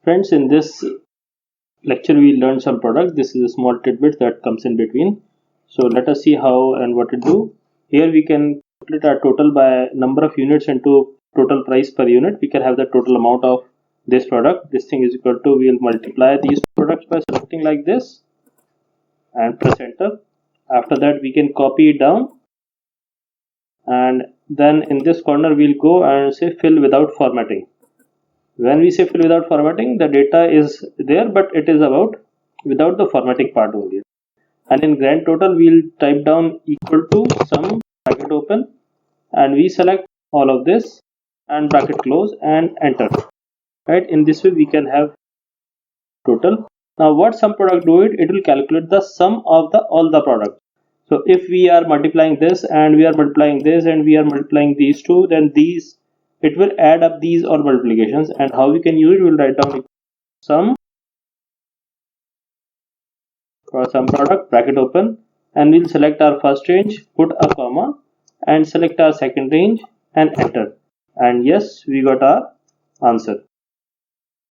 Friends, in this lecture we learned some product. This is a small tidbit that comes in between. So let us see how and what to do. Here we can calculate our total by number of units into total price per unit. We can have the total amount of this product. This thing is equal to, we'll multiply these products by something like this and press enter. After that we can copy it down, and then in this corner we'll go and say fill without formatting. When we say fill without formatting, the data is there, but it is about without the formatting part only. And in grand total we'll type down equal to sum, bracket open, and we select all of this and bracket close and enter. Right, in this way we can have total. Now what sum product do, it will calculate the sum of the all the products. So if we are multiplying this and we are multiplying this and we are multiplying these two, then these, it will add up these all multiplications. And how we can use it, we'll write down sum for sum product, bracket open, and we'll select our first range, put a comma, and select our second range and enter. And yes, we got our answer.